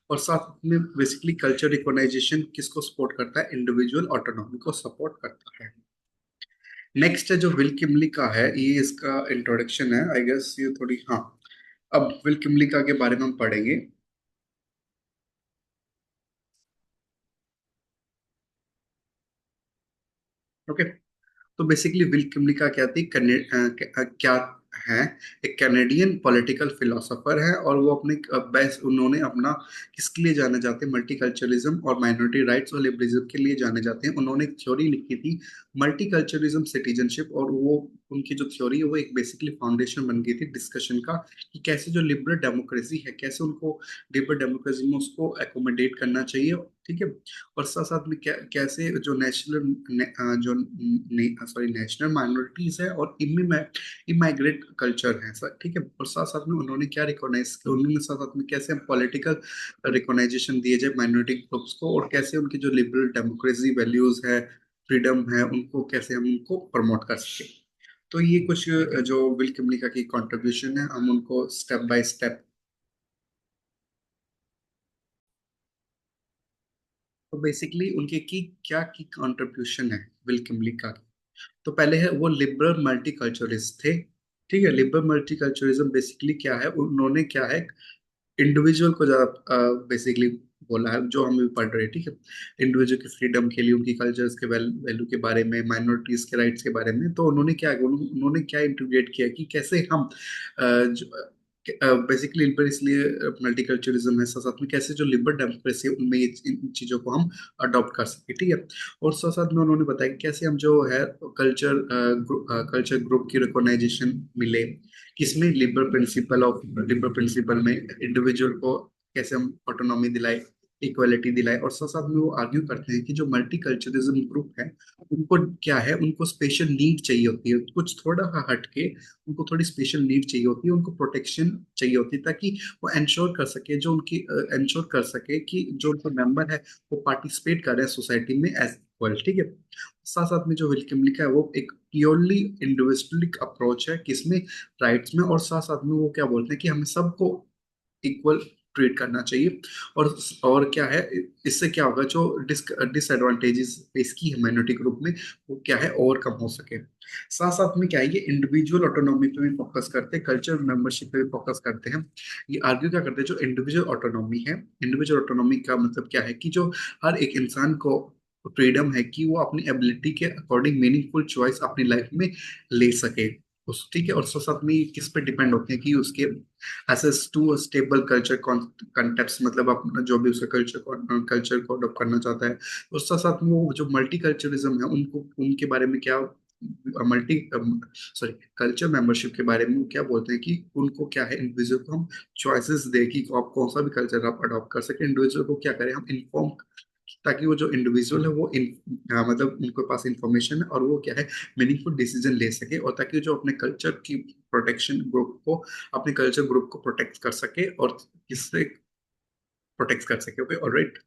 और साथ में बेसिकली कल्चर रिकॉग्नाइजेशन किसको सपोर्ट करता है, इंडिविजुअल ऑटोनॉमी को सपोर्ट करता है। नेक्स्ट है जो विल किमली का है, ये इसका इंट्रोडक्शन है आई गेस, ये थोड़ी हाँ। अब विल किमली का के बारे में हम पढ़ेंगे। ओके। तो बेसिकली विल किमली का क्या थी, क्या है, एक कैनेडियन पॉलिटिकल फिलोसोफर है, और वो अपने बेस्ट, उन्होंने अपना किसके लिए जाने जाते हैं, मल्टीकल्चरलिज्म और माइनॉरिटी राइट्स और लिबरलिज्म के लिए जाने जाते हैं। उन्होंने एक थ्योरी लिखी थी, मल्टीकल्चरलिज्म सिटीजनशिप, और वो उनकी जो थ्योरी है वो एक बेसिकली फाउंडेशन बन गई थी डिस्कशन का, कि कैसे जो लिबरल डेमोक्रेसी है, कैसे उनको लिबरल डेमोक्रेसी में उसको एकोमोडेट करना चाहिए। ठीक है। और साथ साथ में कैसे जो नेशनल जो सॉरी नेशनल माइनॉरिटीज है और इमाइग्रेट कल्चर है सर, ठीक है। और साथ साथ में उन्होंने क्या रिकॉग्नाइज, उन्होंने साथ साथ में कैसे हम पॉलिटिकल रिकॉग्नाइजेशन दिए जाए माइनॉरिटी ग्रुप्स को, और कैसे उनकी जो लिबरल डेमोक्रेसी वैल्यूज है, फ्रीडम है, उनको कैसे हम उनको प्रमोट कर सके। तो ये कुछ जो विल किमलिका की कंट्रीब्यूशन है, हम उनको स्टेप बाय स्टेप। तो बेसिकली उनके की क्या की कंट्रीब्यूशन है विल किमलिका की। तो पहले है वो लिबरल मल्टीकल्चरिस्ट थे। ठीक है। लिबरल मल्टीकल्चरिज्म बेसिकली क्या है, उन्होंने क्या है, इंडिविजुअल को ज्यादा बेसिकली बोला है, जो हम भी पढ़ रहे हैं। ठीक है। इंडिविजुअल की फ्रीडम के लिए, उनकी कल्चर्स के वैल्यू के बारे में, माइनॉरिटीज के राइट्स के बारे में। तो उन्होंने क्या इंटीग्रेट किया कि कैसे हम बेसिकली लिबर इसलिए मल्टीकल्चरिज्म है, साथ साथ में कैसे जो लिबर डेमोक्रेसी है उनमें ये इन चीजों को हम अडॉप्ट कर सके। ठीक है। और साथ साथ में उन्होंने बताया कि कैसे हम जो है कल्चर ग्रुप की रिकॉग्नाइजेशन मिले, किसमें लिबरल प्रिंसिपल में इंडिविजुअल को कैसे हम ऑटोनॉमी दिलाए, इक्वालिटी दिलाए। और साथ साथ में वो आर्ग्यू करते हैं कि जो मल्टीकल्चरिज्म ग्रुप है, उनको क्या है, उनको स्पेशल नीड चाहिए होती है, कुछ थोड़ा हट के उनको थोड़ी स्पेशल नीड चाहिए होती है, उनको प्रोटेक्शन चाहिए होती है, ताकि वो इंश्योर कर सके, जो उनकी इंश्योर कर सके कि जो उनके मेंबर है वो पार्टिसिपेट कर रहे हैं सोसाइटी में एज इक्वल। ठीक है। साथ साथ में जो विल्किम लिखा है वो एक प्योरली इंडिविजुअलिक अप्रोच है, किसमें राइट्स में, और साथ साथ में वो क्या बोलते हैं कि हमें सबको इक्वल ट्रीट करना चाहिए। और क्या है, इससे क्या होगा, जो डिसएडवांटेजेस फेस की है माइनॉरिटी ग्रुप में, वो क्या है ओवरकम हो सके। साथ साथ में क्या है, ये इंडिविजुअल ऑटोनॉमी पे भी फोकस करते हैं, कल्चर मेंबरशिप पे भी फोकस करते हैं। ये आर्ग्यू क्या करते हैं, जो इंडिविजुअल ऑटोनॉमी है, इंडिविजुअल ऑटोनॉमी का मतलब क्या है कि जो हर एक इंसान को फ्रीडम है कि वो अपनी एबिलिटी के अकॉर्डिंग मीनिंगफुल चॉइस अपनी लाइफ में ले सके। उस ठीक है। और साथ साथ में ये किस पे डिपेंड होते हैं कि उसके access to stable culture context, मतलब अपना जो भी उसका कल्चर को अडॉप्ट करना चाहता है। उस साथ साथ वो जो मल्टीकल्चरिज्म है, उनको उनके बारे में क्या, मल्टी सॉरी कल्चर मेंबरशिप के बारे में वो क्या बोलते हैं कि उनको क्या है, इंडिविजुअल को हम चॉइसेस दे कि आप कौन सा भी कल्चर आप अडॉप्ट कर सके। इंडिविजुअल को क्या करें हम इन्फॉर्म, ताकि वो जो इंडिविजुअल है वो मतलब उनके पास इंफॉर्मेशन है, और वो क्या है मीनिंगफुल डिसीजन ले सके, और ताकि जो अपने कल्चर की प्रोटेक्शन ग्रुप को, अपने कल्चर ग्रुप को प्रोटेक्ट कर सके, और किससे प्रोटेक्ट कर सके। Okay alright.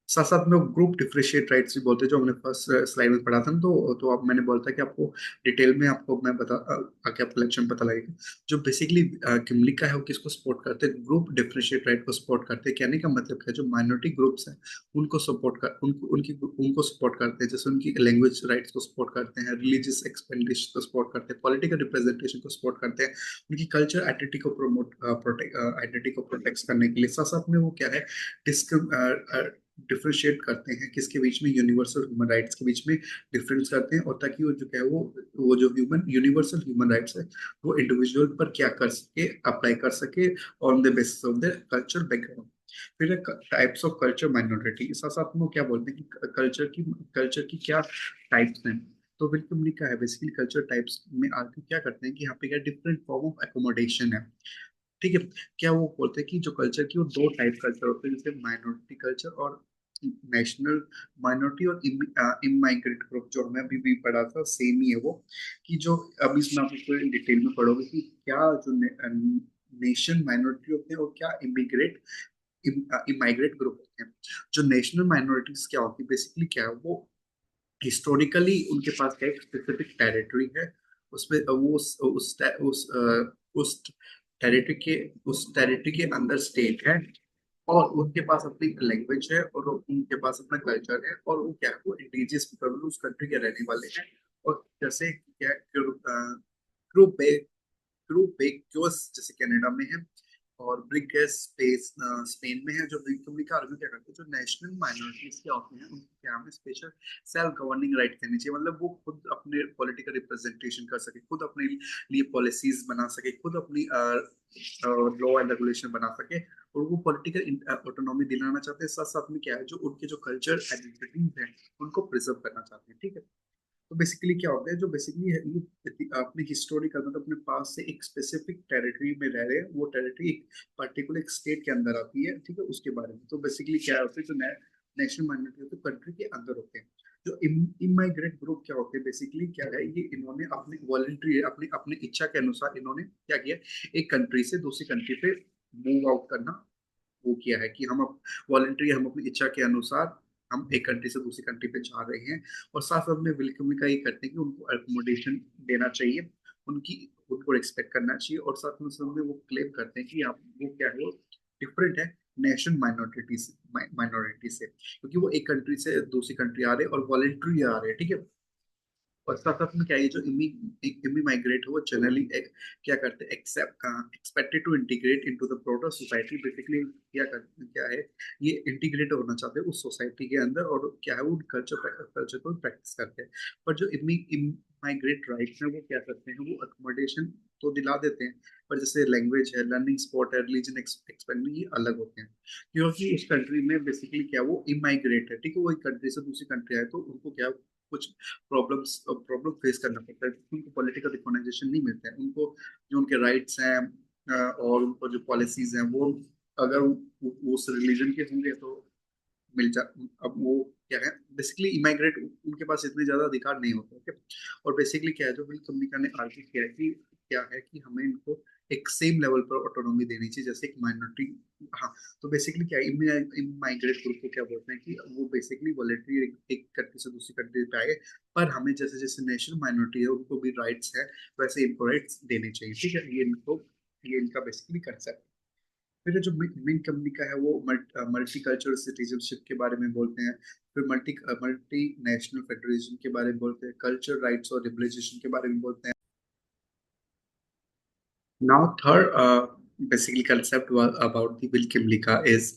साथ साथ में ग्रुप डिफरेंशिएट राइट्स भी बोलते हैं, जो हमने फर्स्ट स्लाइड में पढ़ा था ना। तो अब मैंने बोला था कि आपको डिटेल में आपको मैं आगे आपको लेक्चर में पता लगेगा। जो बेसिकली किमली का है वो किसको सपोर्ट करते हैं, ग्रुप डिफरेंशिएट राइट को सपोर्ट करते हैं। कहने का मतलब क्या है, जो माइनॉरिटी ग्रुप्स हैं उनको सपोर्ट कर उनको सपोर्ट करते हैं, जैसे उनकी लैंग्वेज राइट्स को सपोर्ट करते हैं, रिलीजियस एक्सपेंडिशन को सपोर्ट करते हैं, पॉलिटिकल रिप्रेजेंटेशन को सपोर्ट करते हैं, उनकी कल्चर आइडेंटिटी को प्रोटेक्ट करने के लिए। साथ साथ में वो क्या है, डिफ्रेंशिएट करते हैं किसके बीच में, यूनिवर्सल ह्यूमन राइट्स के बीच में डिफरेंस करते हैं, और ताकि वो जो क्या है वो जो ह्यूमन यूनिवर्सल ह्यूमन राइट्स है वो इंडिविजुअल पर क्या कर सके, अप्लाई कर सके on the basis of the culture background. फिर टाइप्स ऑफ कल्चर माइनॉरिटी, साथ साथ में वो क्या बोलते हैं कि कल्चर की क्या टाइप्स हैं। तो बिल्कुल लिखा है बेसिकली कल्चर टाइप्स में आके क्या करते हैं कि यहाँ पे क्या डिफरेंट फॉर्म ऑफ एकोमोडेशन है। ठीक है। क्या वो बोलते हैं कि जो कल्चर की वो दो टाइप कल्चर होते हैं, जैसे माइनॉरिटी कल्चर और नेशनल माइनॉरिटी, और इमाइग्रेट ग्रुप, जो हमें अभी भी पढ़ा था सेम ही है वो। कि जो अब इसमें आप इसको डिटेल में पढ़ोगे कि क्या जो नेशन माइनॉरिटी होते हैं और क्या इमाइग्रेट ग्रुप होते हैं। जो नेशनल माइनॉरिटीज क्या होती है, बेसिकली क्या है वो, हिस्टोरिकली उनके पास क्या एक स्पेसिफिक टेरिटरी है, उसमें वो उस टेरिटरी के अंदर स्टेट है, और उनके पास अपनी लैंग्वेज है और उनके पास अपना कल्चर है और वो क्या है, वो इंडिजियस पीपल उस कंट्री के रहने वाले हैं। और जैसे क्या ग्रुप ग्रुप एक क्योस जैसे कनाडा में है, और ब्रिक है स्पेस स्पेन में है। जो ब्रिक कम्युनिटी का आर्ग्यू क्या करते हैं, जो नेशनल माइनॉरिटीज के होते हैं उनको क्या हमें स्पेशल सेल्फ गवर्निंग राइट करनी चाहिए, मतलब वो खुद अपने पॉलिटिकल रिप्रेजेंटेशन कर सके, खुद अपने लिए पॉलिसीज बना सके, खुद अपनी लॉ एंड रेगुलेशन बना सके। और वो पॉलिटिकल ऑटोनॉमी दिलाना चाहते हैं, साथ साथ में क्या है, जो उनके जो कल्चर आइडेंटिटीज हैं उनको प्रिजर्व करना चाहते हैं। ठीक है। तो बेसिकली क्या होता है, जो बेसिकली ये अपने हिस्टोरिकल मतलब अपने पास से एक स्पेसिफिक टेरिटरी में रह रहे हैं, वो टेरिटरी एक पर्टिकुलर स्टेट के अंदर आती है। ठीक है, उसके बारे में तो बेसिकली क्या होता है, जो नेशनल माइनॉरिटी होते हैं कंट्री के अंदर होते हैं। जो इमाइग्रेट ग्रुप क्या होते हैं, बेसिकली क्या है, ये इन्होंने अपने वॉलंटरी अपनी अपनी इच्छा के अनुसार इन्होंने क्या किया, एक कंट्री से दूसरी कंट्री पे मूव आउट करना वो किया है कि हम वॉलंटरी हम अपनी इच्छा के अनुसार हम एक कंट्री से दूसरी कंट्री पे जा रहे हैं। और साथ साथ में वेलकम का ये करते हैं कि उनको अकोमोडेशन देना चाहिए, उनकी उनको रिस्पेक्ट करना चाहिए। और साथ में वो क्लेम करते हैं कि आप वो क्या है, वो डिफरेंट है नेशनल माइनॉरिटी से, क्योंकि वो एक कंट्री से दूसरी कंट्री आ रहे हैं और वॉलंटरी आ रहे हैं। ठीक है। और साथ साथ में क्या है, ये जो इमी माइग्रेट है वो जनरली क्या करते हैं, except expected to integrate into the broader society. Basically क्या है, ये इंटीग्रेट होना चाहते हैं उस सोसाइटी के अंदर, और क्या है, वो कल्चर को प्रैक्टिस करते हैं। पर जो माइग्रेट राइट्स हैं वो क्या करते हैं, वो अकोमोडेशन तो दिला देते हैं, पर जैसे लैंग्वेज है, लर्निंग स्पॉट है, रिलीजन एक्सपेंडिंग, ये अलग होते हैं। क्योंकि उस कंट्री में बेसिकली क्या, वो इमाइग्रेट है। ठीक है, वो एक कंट्री से दूसरी कंट्री आए तो उनको क्या, कुछ प्रॉब्लम फेस करना पड़ता है, क्योंकि उनको पॉलिटिकल रिकॉग्नाइजेशन नहीं मिलता है। उनको जो उनके राइट्स हैं और उनको जो पॉलिसीज हैं वो अगर वो उस रिलीजन के होंगे तो मिल जा। अब वो क्या है, बेसिकली इमाइग्रेट उनके पास इतने ज्यादा अधिकार नहीं होते। ओके। और बेसिकली क्या है, जो बिल कम्युनिका ने आर्ग्यू किया है कि क्या है कि हमें इनको एक सेम लेवल पर ऑटोनॉमी देनी चाहिए जैसे एक माइनॉरिटी। हाँ। तो बेसिकली क्या इमाइग्रेट ग्रुप को क्या बोलते हैं कि वो बेसिकली वॉलेंटरी एक कंट्री से दूसरी कंट्री पे आए, पर हमें जैसे जैसे नेशनल माइनॉरिटी है उनको भी राइट्स है, वैसे इनको राइट्स देने चाहिए। ठीक है, ये इनका बेसिकली कंसेप्ट। फिर जो मेन कंपनी का है वो मल्टी कल्चरल सिटीजनशिप के बारे में बोलते हैं। फिर मल्टी नेशनल फेडरेशन के बारे में बोलते हैं, कल्चर राइट्स और रिप्रेजेंटेशन के बारे में बोलते हैं। Now third basically concept about the Will Kymlicka is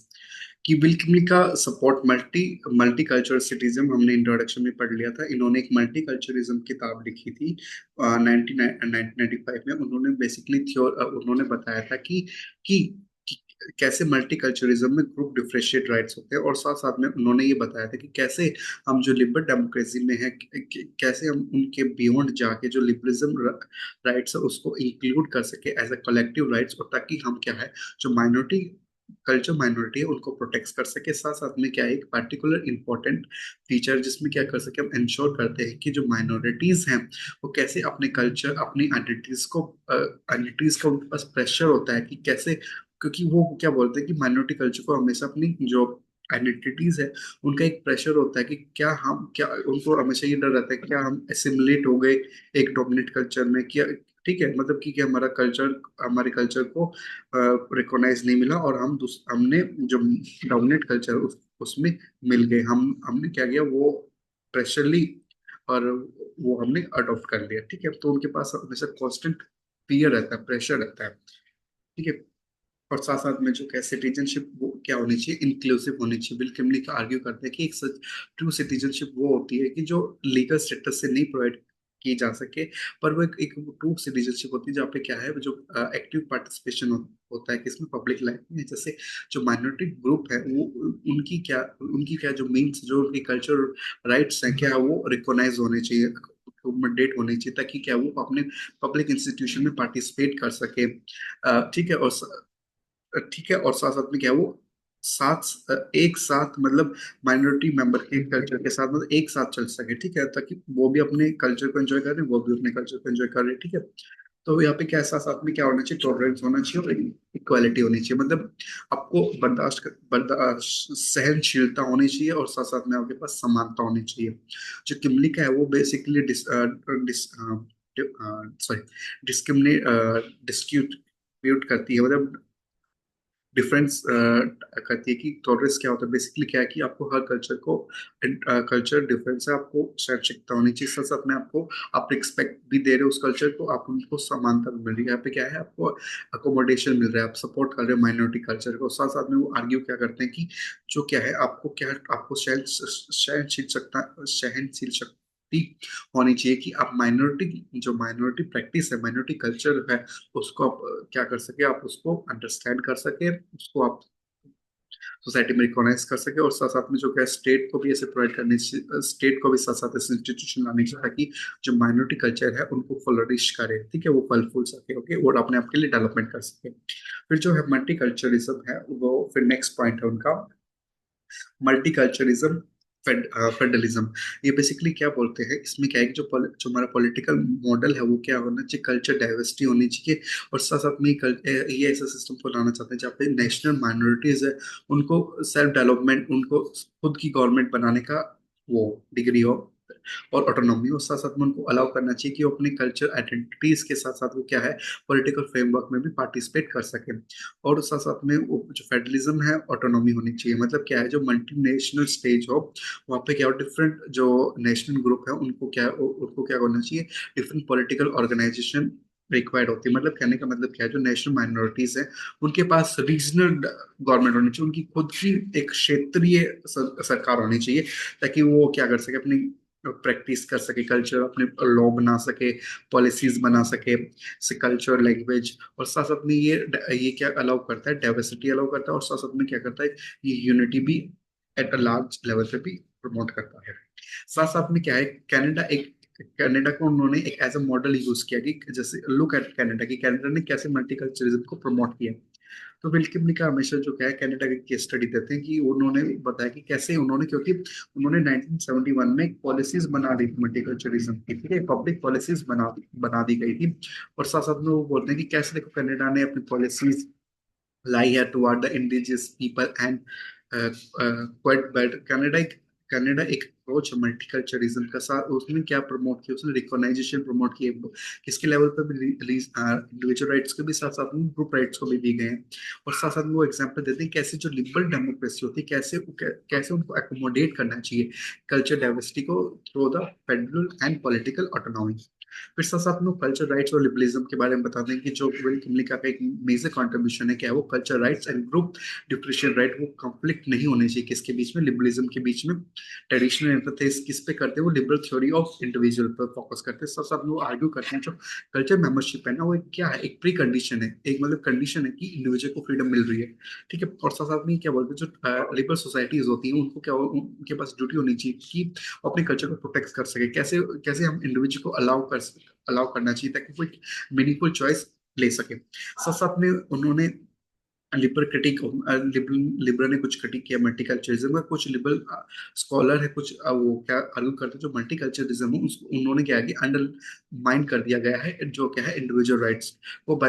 कि Will Kymlicka support multi multi cultural citizenship. हमने इंट्रोडक्शन में पढ़ लिया था, इन्होंने एक मल्टी कल्चरलिज्म किताब लिखी थी 1995 में। उन्होंने बेसिकली उन्होंने बताया था कि कैसे मल्टीकल्चरलिज्म में ग्रुप डिफरेंशिएट राइट्स होते हैं, और साथ साथ में उन्होंने ये बताया था कि कैसे हम जो लिबरल डेमोक्रेसी में है कैसे हम उनके बियॉन्ड जाके जो लिबरलिज्म राइट्स है उसको इंक्लूड कर सके एज अ कलेक्टिव राइट्स, और ताकि हम क्या है, जो माइनॉरिटी है उनको प्रोटेक्ट कर सके। साथ साथ में क्या है, एक पर्टिकुलर इंपॉर्टेंट फीचर जिसमें क्या कर सके, हम इंश्योर करते हैं कि जो माइनॉरिटीज हैं वो कैसे अपने कल्चर अपनी आइडेंटिटीज का उनके पास प्रेशर होता है कि कैसे, क्योंकि वो क्या बोलते हैं कि माइनॉरिटी कल्चर को हमेशा अपनी जो आइडेंटिटीज है उनका एक प्रेशर होता है कि क्या उनको हमेशा ये डर रहता है कि क्या हम एसिमिलेट हो गए एक डोमिनेट कल्चर में, क्या ठीक है, मतलब कि हमारे कल्चर को रिकॉग्नाइज नहीं मिला, और हमने जो डोमिनेट कल्चर उसमें मिल गए, हमने क्या किया, वो प्रेशर ली और वो हमने अडॉप्ट कर लिया। ठीक है, तो उनके पास हमेशा कांस्टेंट फियर रहता है, प्रेशर रहता है। ठीक है। और साथ साथ में जो क्या सिटीजनशिप वो क्या होनी चाहिए, इंक्लूसिव होनी चाहिए। बिल किमली का आर्ग्यू करते हैं कि एक सच ट्रू सिटीजनशिप वो होती है कि जो लीगल स्टेटस से नहीं प्रोवाइड की जा सके, पर वो एक ट्रू सिटीजनशिप होती है जहाँ पे क्या है, जो एक्टिव पार्टिसिपेशन होता है किसमें, पब्लिक लाइफ में। जैसे जो माइनॉरिटी ग्रुप है वो उनकी क्या जो मीन्स जो उनकी कल्चर राइट्स हैं क्या वो रिकॉग्नाइज होने चाहिए, अकोमोडेट होनी चाहिए, ताकि क्या वो अपने पब्लिक इंस्टीट्यूशन में पार्टिसिपेट कर सके। ठीक है। और ठीक है, और साथ साथ में क्या है, वो एक साथ मतलब माइनॉरिटी मेंबर एक कल्चर के साथ मतलब एक साथ चल सके। ठीक है, ताकि वो भी अपने कल्चर को एंजॉय करें, वो भी अपने कल्चर को एंजॉय कर रहे हैं। ठीक है। तो यहाँ पे क्या है, साथ साथ में क्या होना चाहिए, टॉलरेंस होना चाहिए और इक्वालिटी होनी चाहिए, मतलब आपको बर्दाश्त सहनशीलता होनी चाहिए, और साथ साथ में आपके पास समानता होनी चाहिए। जो किमली का है वो बेसिकली सॉरी डिस्क्रिमिनेट डिस्क्यूट करती है, मतलब डिफरेंस करती है कि टॉलरेंस क्या होता है। बेसिकली क्या है कि आपको हर कल्चर को, कल्चर डिफरेंस है, आपको सहनशीलता होनी चाहिए। साथ साथ में आपको, आप रिस्पेक्ट भी दे रहे हो उस कल्चर को, आप उनको समानता भी मिल रही है। यहाँ पे क्या है, आपको अकोमोडेशन मिल रहा है, आप सपोर्ट कर रहे हो माइनॉरिटी कल्चर को। साथ साथ में वो आर्ग्यू क्या करते हैं कि जो क्या है, आपको क्या, आपको सहनशील शक्ति होनी चाहिए कि आप माइनॉरिटी, जो माइनॉरिटी प्रैक्टिस है, माइनॉरिटी कल्चर है, उसको आप क्या कर सके, आप उसको अंडरस्टैंड कर सके, उसको आप सोसाइटी में रिकॉग्नाइज कर सके। और साथ साथ में जो क्या स्टेट को भी ऐसे प्रोवाइड करनी चाहिए, स्टेट को भी साथ साथ ऐसे इंस्टीट्यूशन लानी चाहिए ताकि जो माइनॉरिटी कल्चर है उनको फ्लरिश करे, ठीक है, वो फल फूल सके, ओके, और अपने आप के लिए डेवलपमेंट कर सके। फिर जो है मल्टी कल्चरलिज्म है, वो फिर नेक्स्ट पॉइंट है उनका, मल्टीकल्चरिज्म, फेडरलिज्म। ये बेसिकली क्या बोलते हैं, इसमें क्या है कि जो हमारा पॉलिटिकल मॉडल है वो क्या होना चाहिए, कल्चर डाइवर्सिटी होनी चाहिए। और साथ साथ में ये ऐसा सिस्टम को लाना चाहते हैं जहाँ पे नेशनल माइनॉरिटीज है, उनको सेल्फ डेवलपमेंट, उनको खुद की गवर्नमेंट बनाने का वो डिग्री हो और ऑटोनॉमी, और साथ साथ में उनको अलाउ करना चाहिए कि वो अपने कल्चर आइडेंटिटीज के साथ साथ वो क्या है, पॉलिटिकल फ्रेमवर्क में भी पार्टिसिपेट कर सके। और साथ साथ में वो जो फेडरलिज्म है, ऑटोनॉमी होनी चाहिए। मतलब क्या है, जो मल्टीनेशनल स्टेज हो, वहाँ पे क्या हो, डिफरेंट जो नेशनल ग्रुप है उनको क्या, उनको क्या होना चाहिए, डिफरेंट पॉलिटिकल ऑर्गेनाइजेशन रिक्वायर्ड होती है। मतलब कहने का मतलब क्या है, जो नेशनल माइनॉरिटीज है उनके पास रीजनल गवर्नमेंट होनी चाहिए, उनकी खुद की एक क्षेत्रीय सरकार होनी चाहिए, ताकि वो क्या कर सके, अपनी प्रैक्टिस कर सके कल्चर, अपने लॉ बना सके, पॉलिसीज बना सके, से कल्चर, लैंग्वेज। और साथ साथ में ये क्या अलाउ करता है, डाइवर्सिटी अलाउ करता है, और साथ साथ में क्या करता है, ये यूनिटी भी एट अ लार्ज लेवल पे भी प्रमोट करता है। साथ साथ में क्या है, कनाडा को उन्होंने एक एज अ मॉडल यूज किया कि जैसे लुक एट कनाडा, कि कनाडा ने कैसे मल्टीकल्चरलिज्म को प्रमोट किया। तो विल्किम ने का हमेशा जो क्या है, कनाडा की केस स्टडी देते हैं कि उन्होंने बताया कि कैसे उन्होंने, क्योंकि उन्होंने 1971 में पॉलिसीज बना दी थी मल्टीकल्चरलिज्म की, ठीक है, पब्लिक पॉलिसीज बना दी गई थी। और साथ साथ में वो बोलते हैं कि कैसे देखो कनाडा ने अपनी पॉलिसीज लाई है toward the indigenous people and quite bad. Canada एक अप्रोच है मल्टीकल्चरिज्म का, साथ उसने क्या प्रमोट किया, उसने रिकॉग्नाइजेशन प्रमोट किए, किसके लेवल पर भी, इंडिविजुअल राइट्स के भी साथ साथ में ग्रुप राइट्स को भी दी गए हैं। और साथ साथ में वो एग्जांपल देते हैं कैसे जो लिबरल डेमोक्रेसी होती है, कैसे उनको एकोमोडेट करना चाहिए कल्चर डाइवर्सिटी को through the federal and political autonomy. फिर साथ साथ में कल्चर राइट्स और लिबरलिज्म के बारे में बताते हैं कि जो विल किमली का एक मेजर कंट्रीब्यूशन है, क्या है वो, culture rights and group differential right, वो कंफ्लिक्ट नहीं होने चाहिए किसके बीच में, लिबरलिज्म के बीच में। ट्रेडिशनल एम्फेसिस किस पे करते हैं, वो लिबरल थ्योरी ऑफ इंडिविजुअल पर फोकस करते हैं। साथ साथ में वो आर्ग्यू करते हैं जो कल्चर मेंबरशिप है ना, वो क्या है, एक प्री कंडीशन है, एक मतलब कंडीशन है कि इंडिविजुअल को फ्रीडम मिल रही है, ठीक है। और साथ साथ में क्या बोलते हैं, जो लिबरल सोसाइटीज होती हैं उनको क्या उनके पास ड्यूटी होनी चाहिए कि वो अपने कल्चर को प्रोटेक्ट कर सके। कैसे कैसे हम इंडिविजुअल को अलाउ करना चाहिए ताकि वो एक मीनिंगफुल चॉइस ले सके। साथ साथ में उन्होंने लिबरल क्रिटिक, लिबरल ने कुछ क्रिटिक किया मल्टीकल्चरिज्म का, कुछ लिबरल स्कॉलर है, कुछ वो क्या आर्ग्यू करते हैं जो मल्टीकल्चरिज्म है उसको उन्होंने क्या है कि अंडरमाइन कर दिया गया है, जो क्या है इंडिविजुअल राइट्स वो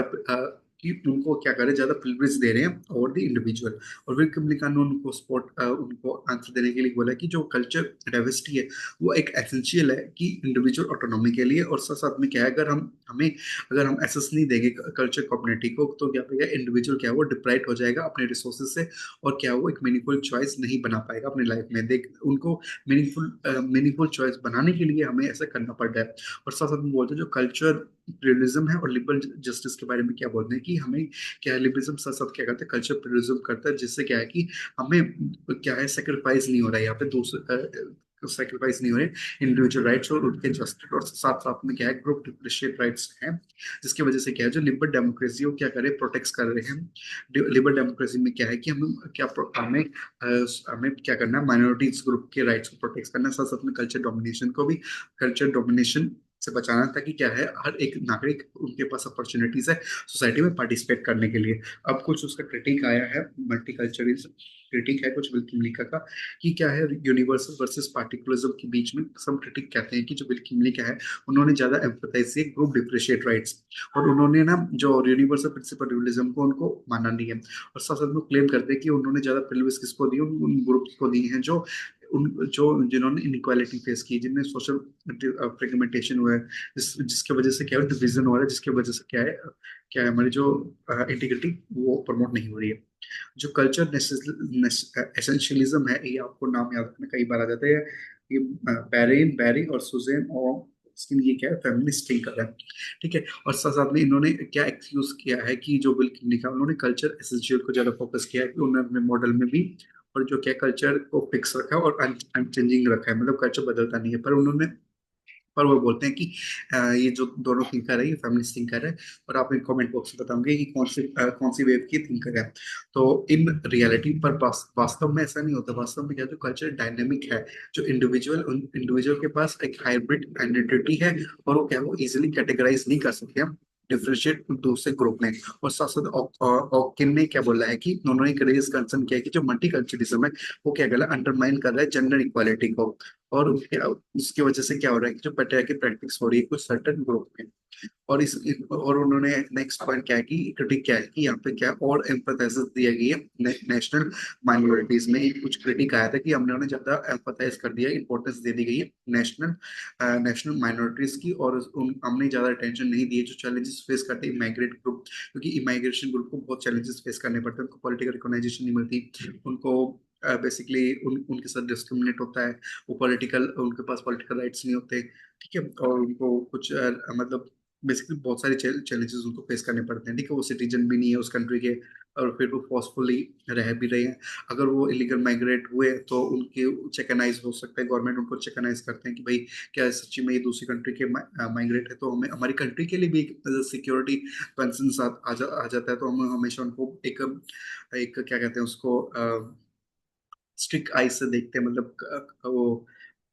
कि उनको क्या करे, ज्यादा प्रिविलेज दे रहे हैं ओवर द इंडिविजुअल। और विल किमलिका ने उनको सपोर्ट, उनको आंसर देने के लिए बोला कि जो कल्चर डाइवर्सिटी है वो एक एसेंशियल है कि इंडिविजुअल ऑटोनॉमी के लिए। और साथ साथ में क्या है, अगर हम एसेस नहीं देंगे कल्चर कम्युनिटी को, तो क्या होगा, इंडिविजुअल क्या है वो डिप्राइव हो जाएगा अपने रिसोर्सेज से, और क्या वो एक मीनिंगफुल चॉइस नहीं बना पाएगा अपनी लाइफ में। देख उनको मीनिंगफुल चॉइस बनाने के लिए हमें ऐसा करना पड़ रहा है। और साथ साथ में बोलते हैं जो कल्चर प्लुरलिज्म है और लिबरल जस्टिस के बारे में क्या बोलते हैं कि हमें क्या है, लिबरलिज्म साथ साथ क्या करता है, कल्चर प्लुरलिज्म करता है, जिससे क्या है कि हमें क्या है, सेक्रीफाइस नहीं हो रहा है यहाँ पे, दूसरे सेक्रीफाइस नहीं हो रहे इंडिविजुअल राइट्स और उनके जस्टिस। और साथ साथ में क्या है, ग्रुप डिफ्रेंशिएट राइट्स हैं, जिसकी वजह से क्या है, जो लिबरल डेमोक्रेसी वो क्या करे, प्रोटेक्ट कर रहे हैं। लिबरल डेमोक्रेसी में क्या है कि हमें क्या करना है, माइनॉरिटीज ग्रुप के राइट्स को प्रोटेक्ट करना है, साथ साथ में कल्चर डोमिनेशन से बचाना, ताकि क्या है, हर एक नागरिक उनके पास अपॉर्चुनिटीज है सोसाइटी में पार्टिसिपेट करने के लिए। अब कुछ उसका क्रिटिक आया है, मल्टीकल्चरलिज्म क्रिटिक है कुछ विल्किम लिखा का, कि क्या है, यूनिवर्सल वर्सेस पार्टिकुलरिज्म के बीच में सम क्रिटिक कहते हैं कि जो विल्किम लिखा है उन्होंने ज्यादा एम्फेसाइज किया ग्रुप डिफ्रेंशिएट राइट्स, और उन्होंने ना जो यूनिवर्सल प्रिंसिपल रिविजन को उनको माना नहीं है। और साथ साथ में क्लेम करते हैं कि उन्होंने ज्यादा प्रिविलेज किसको दी, उन ग्रुप्स को दी हैं जो जिन्होंने इनइक्वालिटी फेस की, जिनमें सोशल फ्रेगमेंटेशन हुआ है, जिसके वजह से क्या है, डिवीजन हो रहा है, जिसके वजह से क्या है हमारी जो इंटीग्रिटी वो प्रमोट नहीं हो रही है। जो कल्चर एसेंशियलिज्म है, ये आपको नाम याद रखना, कई बार आ जाता है ये। बैरेन बैरी और सुजेन और ये क्या है, फेमिनिस्ट थिंकर है। ठीक है। और साथ साथ में इन्होंने क्या एक्सक्यूज किया है कि जो बिल लिखा, उन्होंने कल्चर एसेंशियल को ज्यादा फोकस किया है कि उन्होंने मॉडल में भी, और जो क्या कल्चर को फिक्स रखा है और अनचेंजिंग रखा है, मतलब कल्चर बदलता नहीं है। पर उन्होंने, पर वो बोलते हैं कि ये जो दोनों थिंकर है, ये फेमिनिस्ट थिंकर है। और आप एक कमेंट बॉक्स में बताओगे कि कौन सी वेव की थिंकर है। तो इन रियलिटी पर वास्तव में ऐसा नहीं होता। वास्तव में क्या, जो कल्चर डायनेमिक है, जो इंडिविजुअल के पास एक हाइब्रिड आइडेंटिटी है, और वो क्या, वो इजिली कैटेगराइज नहीं कर सकते हम, डिफरेंशिएट दूसरे ग्रुप में। और साथ साथ ऑकिन ने क्या बोला है कि उन्होंने एक रेज कंसर्न किया है कि जो मल्टीकल्चरलिज्म है, वो क्या गला अंडरमाइन कर रहा है जेंडर इक्वालिटी को। और उसकी वजह से क्या हो रहा है कि जो पेट्रियार्की प्रैक्टिस हो रही है कुछ सर्टेन ग्रुप में। और और उन्होंने नेक्स्ट पॉइंट क्या है कि क्रिटिक क्या है कि यहाँ पे क्या और एम्फेसाइज दिया गया है नेशनल माइनॉरिटीज में। कुछ क्रिटिक आया था कि हमने उन्हें ज्यादा एम्फेसाइज कर दिया, इंपॉर्टेंस दे दी गई है नेशनल माइनॉरिटीज की, और हमने ज्यादा अटेंशन नहीं दी है जो चैलेंजेस फेस करते हैं इमाइग्रेट ग्रुप। क्योंकि इमाइग्रेशन ग्रुप को बहुत चैलेंजेस फेस करने पड़ते हैं, उनको पॉलिटिकल रिकॉग्नाइजेशन नहीं मिलती, उनको बेसिकली उनके साथ डिस्क्रिमिनेट होता है, वो पॉलिटिकल, उनके पास पॉलिटिकल राइट्स नहीं होते। ठीक है। और उनको कुछ मतलब बेसिकली बहुत सारे चैलेंजेस उनको फेस करने पड़ते हैं। ठीक है। वो सिटीजन भी नहीं है उस कंट्री के, और फिर वो फोर्सफुली रह भी रहे हैं। अगर वो इलीगल माइग्रेट हुए तो उनके चेकनाइज हो सकता है, गवर्नमेंट उनको चेकनाइज करते हैं कि भाई क्या सच्ची में ये दूसरी कंट्री के माइग्रेट है, तो हमें हमारी कंट्री के लिए भी एक सिक्योरिटी कंसर्न आ जाता है। तो हम हमेशा उनको एक एक क्या कहते हैं उसको, स्ट्रिक्ट आई से देखते हैं, मतलब वो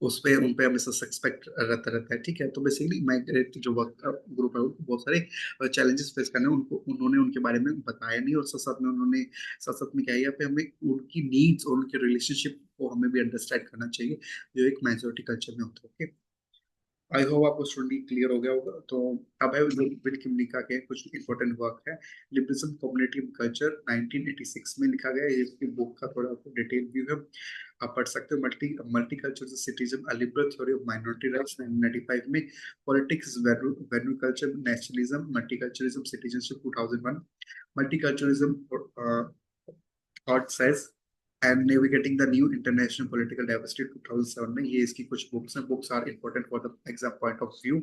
उस पे उन पे हमेशा सस्पेक्ट रहता रहता है। ठीक है। तो बेसिकली माइग्रेट जो वर्क ग्रुप है, उनको बहुत सारे चैलेंजेस फेस करने हैं, उनको उन्होंने उनके बारे में बताया नहीं। और साथ साथ में उन्होंने, साथ साथ में क्या है, यहाँ पे हमें उनकी नीड्स और उनके रिलेशनशिप को हमें भी अंडरस्टैंड करना चाहिए, जो एक मेजोरिटी कल्चर में होता है। ओके। आई होप आपको स्टोरी क्लियर हो गया होगा। तो अब है विल किमनिका के कुछ इंपॉर्टेंट वर्क है। लिबरलिज्म कम्युनिटी कल्चर 1986 में लिखा गया है। ये इसकी बुक का थोड़ा आपको डिटेल व्यू है, आप पढ़ सकते हो। Multi multicultural citizen, a liberal theory of minority rights 1995 में। Politics, value culture, nationalism, multiculturalism, citizenship 2001। Multiculturalism thought size and navigating the new international political diversity 2007 में। ये इसकी कुछ बुक्स हैं। Books are important for the exam point of view.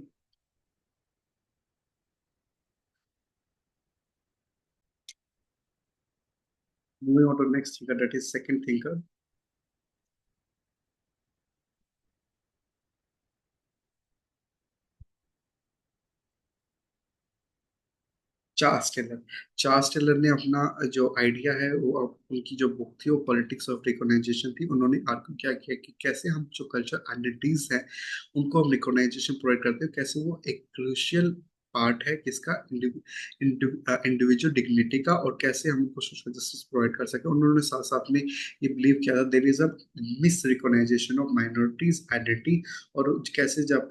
Moving on to next thinker, that is second thinker, Charles Taylor. Charles Taylor ने अपना जो idea है, वो उनकी जो बुक थी वो पॉलिटिक्स ऑफ रिकॉग्नाइजेशन थी। उन्होंने आर्ग्यू क्या किया कि कैसे हम जो कल्चर आइडेंटिटीज हैं, उनको हम रिकॉग्नाइजेशन प्रोवाइड करते हैं, कैसे वो एक क्रूशियल पार्ट है किसका, इंडिविजुअल डिग्निटी का, और कैसे हम उनको सोशल जस्टिस प्रोवाइड कर सके। उन्होंने साथ साथ में ये बिलीव किया था there is a misrecognition of minorities identity. और कैसे जहाँ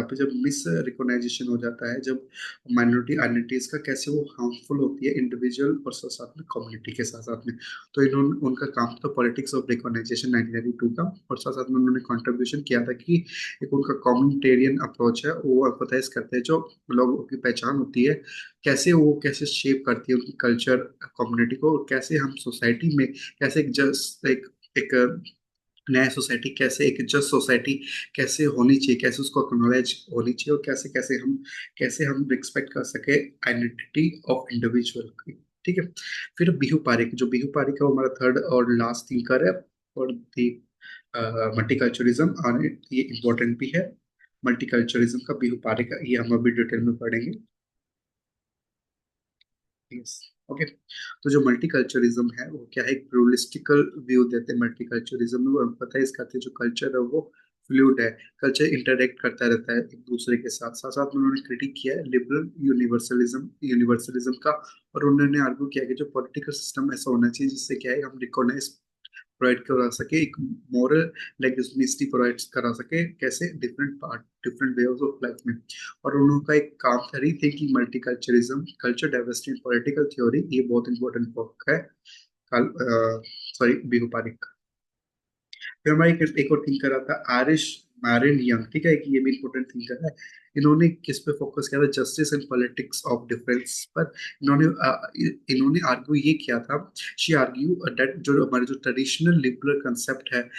पे जब मिस रिकॉग्नाइजेशन हो जाता है, जब माइनॉरिटी आइडेंटिटीज का, कैसे वो हार्मफुल होती है इंडिविजुअल और साथ साथ में कम्युनिटी के साथ साथ में। तो इन्होंने, उनका काम था पॉलिटिक्स ऑफ रिकॉग्नाइजेशन 1992 का। और साथ साथ में उन्होंने कंट्रीब्यूशन किया था कि एक उनका कम्युनिटेरियन अप्रोच है, वो एम्फसाइज करते हैं जो लोगों की पहचान होती है, कैसे वो कैसे शेप करती है उनकी कल्चर कम्युनिटी को, और कैसे हम सोसाइटी में कैसे एक जस्ट एक नया सोसाइटी, कैसे एक जस्ट सोसाइटी कैसे होनी चाहिए, कैसे उसको एक्नॉलेज होनी चाहिए, और कैसे कैसे हम रिस्पेक्ट कर सके आइडेंटिटी ऑफ इंडिविजुअल की। ठीक है। फिर बिहू पारिक, जो बिहू पारिक है वो हमारा थर्ड और लास्ट थिंकर है। और दी मल्टीकल्चरिज्म, और ये इम्पोर्टेंट भी है। मल्टीकल्चरिज्म का बिहू पारिक है, ये हम अभी डिटेल में पढ़ेंगे। यस। ओके। तो जो मल्टीकल्चरिज्म है वो क्या है, एक प्लुरलिस्टिकल व्यू देते हैं मल्टीकल्चरिज्म में। वो एम्फसाइज करते हैं जो कल्चर है वो फ्लूइड है, कल्चर इंटरेक्ट करता रहता है एक दूसरे के साथ। साथ साथ में उन्होंने क्रिटिक किया है लिबरल यूनिवर्सलिज्म का। और उन्होंने आर्ग्यू किया कि जो पॉलिटिकल सिस्टम ऐसा होना चाहिए जिससे क्या है हम रिकॉग्नाइज प्रोवाइड करा सके, एक मॉरल लेजिस्लेटिव प्रोवाइड करा सके, कैसे different part, different ways of life में। और उनका एक काम था rethinking multiculturalism, culture diversity political theory, ये बहुत इंपॉर्टेंट बुक है। सॉरी, बिहू पारिक। फिर हमारा एक और थिंकर आता है आरिश मैरिन यंग, ठीक है, कि ये भी इंपॉर्टेंट थिंकर है। इन्होंने किस पे फोकस किया था? Justice and politics of difference पर। इन्होंने इन्होंने आर्ग्यू ये किया था, शी आर्ग्यू दैट जो हमारे जो ट्रेडिशनल लिबरल कंसेप्ट है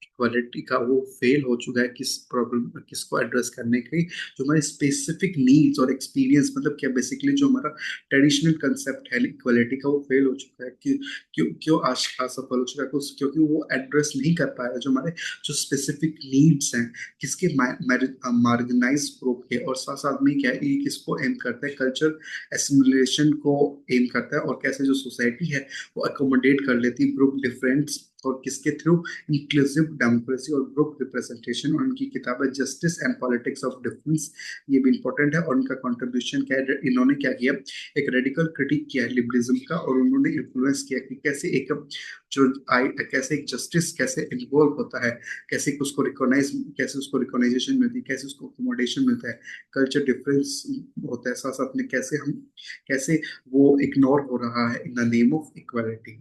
इक्वालिटी का, वो फेल हो चुका है किस प्रॉब्लम, किसको एड्रेस करने की, जो हमारे स्पेसिफिक नीड्स और एक्सपीरियंस, मतलब क्या बेसिकली जो हमारा ट्रेडिशनल कंसेप्ट है इक्वालिटी का, वो फेल हो चुका है। क्यों क्यों आज असफल हो चुका है? क्योंकि वो एड्रेस नहीं कर पाया जो हमारे जो स्पेसिफिक नीड्स हैं, किसके मार्जिनाइज ग्रुप के, और साथ साथ में क्या है, ये किसको एम करता है? कल्चर एसिमिलेशन को एम करता है, और कैसे जो सोसाइटी है वो अकोमोडेट कर लेती है ग्रुप डिफरेंस, और किसके थ्रू? इंक्लूसिव डेमोक्रेसी और ग्रुप रिप्रेजेंटेशन। और उनकी किताब है justice and politics of difference, ये भी इंपॉर्टेंट है। और उनका कंट्रीब्यूशन क्या है? इन्होंने क्या किया, एक रेडिकल क्रिटिक किया है लिबरलिज्म का, और उन्होंने इन्फ्लुएंस किया कि कैसे एक जो आई कैसे एक जस्टिस कैसे इन्वॉल्व होता है, कैसे उसको रिकॉग्नाइज, कैसे उसको रिकॉग्नाइजेशन मिलती है, कैसे उसको अकोमोडेशन मिलता है, कल्चर डिफरेंस होता है, साथ साथ में कैसे हम, कैसे वो इग्नोर हो रहा है in the name of equality.